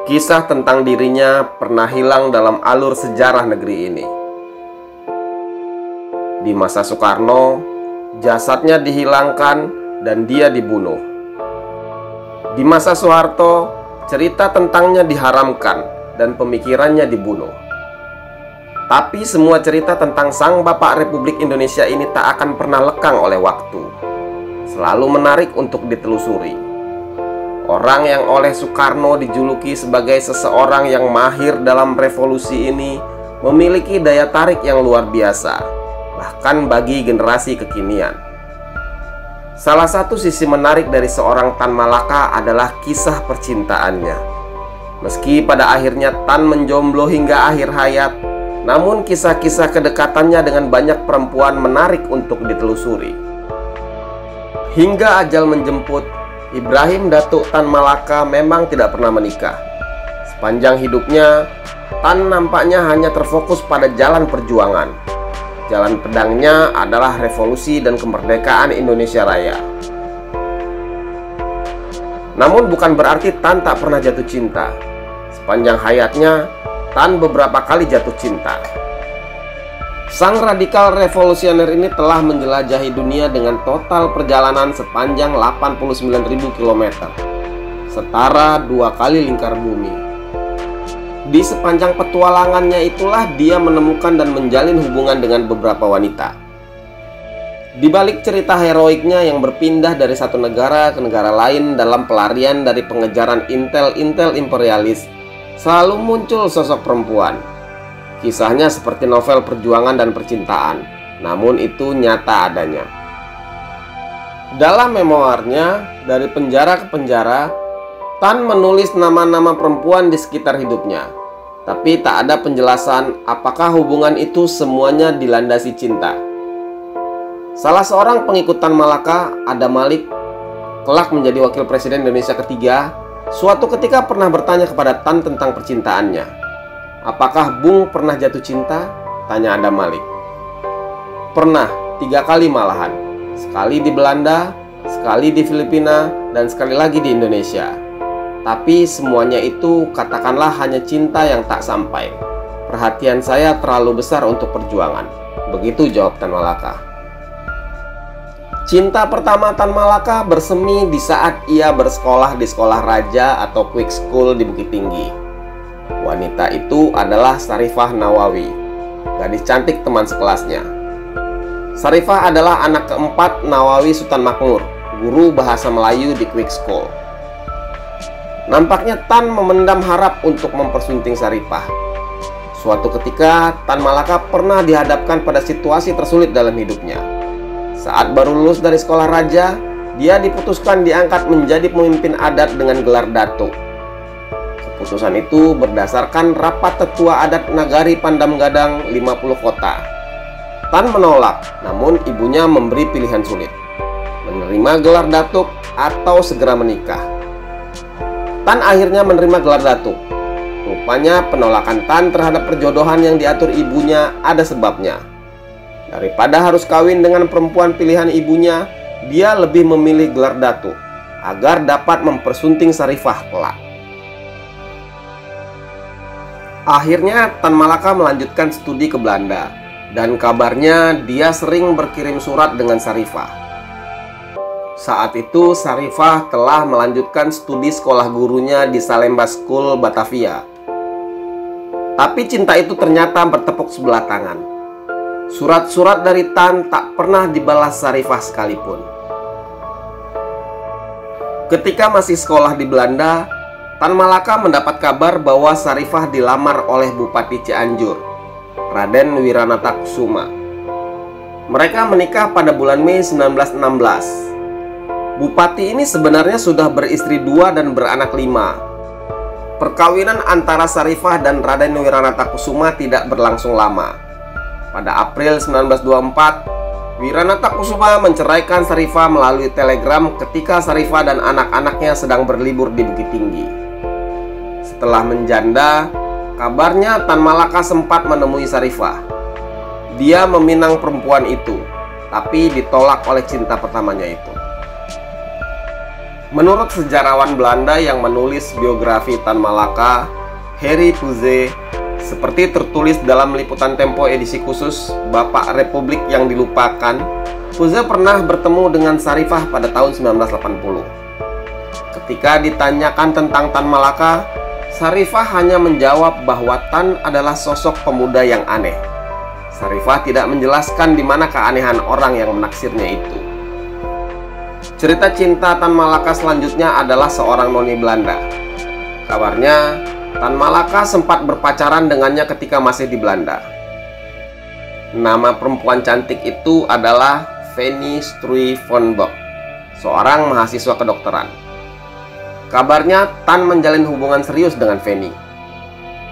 Kisah tentang dirinya pernah hilang dalam alur sejarah negeri ini. Di masa Soekarno, jasadnya dihilangkan dan dia dibunuh. Di masa Soeharto, cerita tentangnya diharamkan dan pemikirannya dibunuh. Tapi semua cerita tentang Sang Bapak Republik Indonesia ini tak akan pernah lekang oleh waktu. Selalu menarik untuk ditelusuri. Orang yang oleh Soekarno dijuluki sebagai seseorang yang mahir dalam revolusi ini memiliki daya tarik yang luar biasa, bahkan bagi generasi kekinian. Salah satu sisi menarik dari seorang Tan Malaka adalah kisah percintaannya. Meski pada akhirnya Tan menjomblo hingga akhir hayat, namun kisah-kisah kedekatannya dengan banyak perempuan menarik untuk ditelusuri. Hingga ajal menjemput, Ibrahim Datuk Tan Malaka memang tidak pernah menikah. Sepanjang hidupnya, Tan nampaknya hanya terfokus pada jalan perjuangan. Jalan pedangnya adalah revolusi dan kemerdekaan Indonesia Raya. Namun bukan berarti Tan tak pernah jatuh cinta. Sepanjang hayatnya, Tan beberapa kali jatuh cinta. Sang radikal revolusioner ini telah menjelajahi dunia dengan total perjalanan sepanjang 89.000 km, setara 2 kali lingkar bumi. Di sepanjang petualangannya itulah dia menemukan dan menjalin hubungan dengan beberapa wanita. Di balik cerita heroiknya yang berpindah dari satu negara ke negara lain dalam pelarian dari pengejaran intel-intel imperialis, selalu muncul sosok perempuan. Kisahnya seperti novel perjuangan dan percintaan, namun itu nyata adanya. Dalam memoarnya, Dari Penjara ke Penjara, Tan menulis nama-nama perempuan di sekitar hidupnya. Tapi tak ada penjelasan apakah hubungan itu semuanya dilandasi cinta. Salah seorang pengikut Tan Malaka, Adam Malik, kelak menjadi wakil presiden Indonesia ketiga, suatu ketika pernah bertanya kepada Tan tentang percintaannya. "Apakah Bung pernah jatuh cinta?" tanya Adam Malik. "Pernah, 3 kali malahan. Sekali di Belanda, sekali di Filipina, dan sekali lagi di Indonesia. Tapi semuanya itu katakanlah hanya cinta yang tak sampai. Perhatian saya terlalu besar untuk perjuangan." Begitu jawab Tan Malaka. Cinta pertama Tan Malaka bersemi di saat ia bersekolah di sekolah raja atau quick school di Bukit Tinggi. Wanita itu adalah Sarifah Nawawi, gadis cantik teman sekelasnya. Sarifah adalah anak keempat Nawawi Sultan Makmur, guru bahasa Melayu di quick school. Nampaknya Tan memendam harap untuk mempersunting Sarifah. Suatu ketika, Tan Malaka pernah dihadapkan pada situasi tersulit dalam hidupnya. Saat baru lulus dari sekolah raja, dia diputuskan diangkat menjadi pemimpin adat dengan gelar datuk. Keputusan itu berdasarkan rapat tetua adat Nagari Pandam Gadang 50 kota. Tan menolak, namun ibunya memberi pilihan sulit: menerima gelar datuk atau segera menikah. Tan akhirnya menerima gelar datuk. Rupanya penolakan Tan terhadap perjodohan yang diatur ibunya ada sebabnya. Daripada harus kawin dengan perempuan pilihan ibunya, dia lebih memilih gelar datuk agar dapat mempersunting Sarifah kelak. Akhirnya Tan Malaka melanjutkan studi ke Belanda, dan kabarnya dia sering berkirim surat dengan Sarifah. Saat itu Sarifah telah melanjutkan studi sekolah gurunya di Salemba School, Batavia. Tapi cinta itu ternyata bertepuk sebelah tangan. Surat-surat dari Tan tak pernah dibalas Sarifah sekalipun. Ketika masih sekolah di Belanda, Tan Malaka mendapat kabar bahwa Sarifah dilamar oleh Bupati Cianjur, Raden Wiranata Kusuma. Mereka menikah pada bulan Mei 1916. Bupati ini sebenarnya sudah beristri 2 dan beranak 5. Perkawinan antara Sarifah dan Raden Wiranata Kusuma tidak berlangsung lama. Pada April 1924, Wiranata Kusuma menceraikan Sarifah melalui telegram ketika Sarifah dan anak-anaknya sedang berlibur di Bukit Tinggi. Setelah menjanda, kabarnya Tan Malaka sempat menemui Sarifah. Dia meminang perempuan itu, tapi ditolak oleh cinta pertamanya itu. Menurut sejarawan Belanda yang menulis biografi Tan Malaka, Harry Puze, seperti tertulis dalam liputan Tempo edisi khusus Bapak Republik yang Dilupakan, Puze pernah bertemu dengan Sarifah pada tahun 1980. Ketika ditanyakan tentang Tan Malaka, Sarifah hanya menjawab bahwa Tan adalah sosok pemuda yang aneh. Sarifah tidak menjelaskan di mana keanehan orang yang menaksirnya itu. Cerita cinta Tan Malaka selanjutnya adalah seorang noni Belanda. Kabarnya, Tan Malaka sempat berpacaran dengannya ketika masih di Belanda. Nama perempuan cantik itu adalah Fanny Stuyvesant, seorang mahasiswa kedokteran. Kabarnya, Tan menjalin hubungan serius dengan Fanny.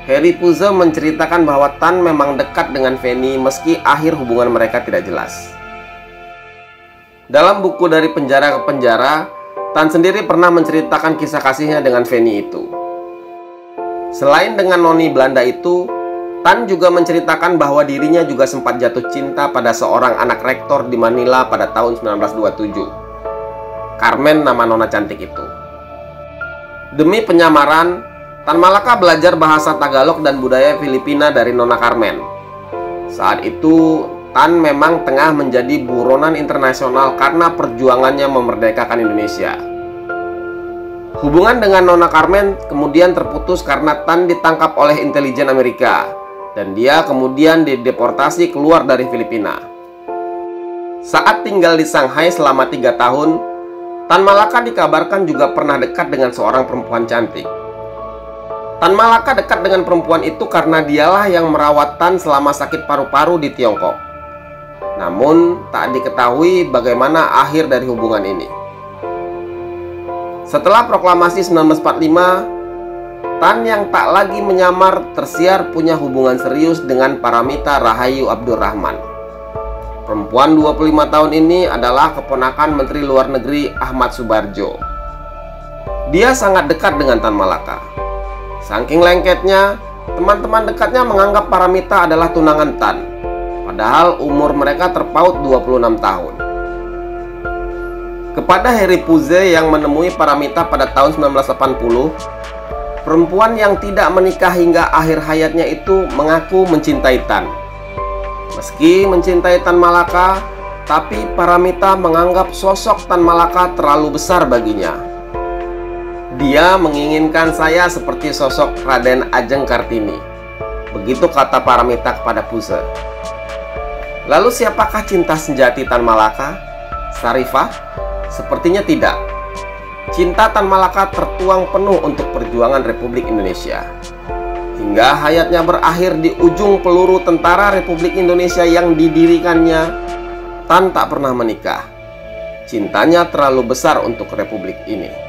Harry Puze menceritakan bahwa Tan memang dekat dengan Fanny meski akhir hubungan mereka tidak jelas. Dalam buku Dari Penjara ke Penjara, Tan sendiri pernah menceritakan kisah kasihnya dengan Fanny itu. Selain dengan noni Belanda itu, Tan juga menceritakan bahwa dirinya juga sempat jatuh cinta pada seorang anak rektor di Manila pada tahun 1927. Carmen nama nona cantik itu. Demi penyamaran, Tan Malaka belajar bahasa Tagalog dan budaya Filipina dari nona Carmen. Saat itu, Tan memang tengah menjadi buronan internasional karena perjuangannya memerdekakan Indonesia. Hubungan dengan nona Carmen kemudian terputus karena Tan ditangkap oleh intelijen Amerika dan dia kemudian dideportasi keluar dari Filipina. Saat tinggal di Shanghai selama 3 tahun, Tan Malaka dikabarkan juga pernah dekat dengan seorang perempuan cantik. Tan Malaka dekat dengan perempuan itu karena dialah yang merawat Tan selama sakit paru-paru di Tiongkok. Namun, tak diketahui bagaimana akhir dari hubungan ini. Setelah proklamasi 1945, Tan yang tak lagi menyamar tersiar punya hubungan serius dengan Paramita Rahayu Abdurrahman. Perempuan 25 tahun ini adalah keponakan Menteri Luar Negeri Ahmad Subarjo. Dia sangat dekat dengan Tan Malaka. Saking lengketnya, teman-teman dekatnya menganggap Paramita adalah tunangan Tan. Padahal umur mereka terpaut 26 tahun. Kepada Harry Puze yang menemui Paramita pada tahun 1980, perempuan yang tidak menikah hingga akhir hayatnya itu mengaku mencintai Tan. Meski mencintai Tan Malaka, tapi Paramita menganggap sosok Tan Malaka terlalu besar baginya. Dia menginginkan saya seperti sosok Raden Ajeng Kartini. Begitu kata Paramita kepada Puze. Lalu siapakah cinta sejati Tan Malaka? Sarifah? Sepertinya tidak. Cinta Tan Malaka tertuang penuh untuk perjuangan Republik Indonesia. Hingga hayatnya berakhir di ujung peluru Tentara Republik Indonesia yang didirikannya, Tan tak pernah menikah. Cintanya terlalu besar untuk Republik ini.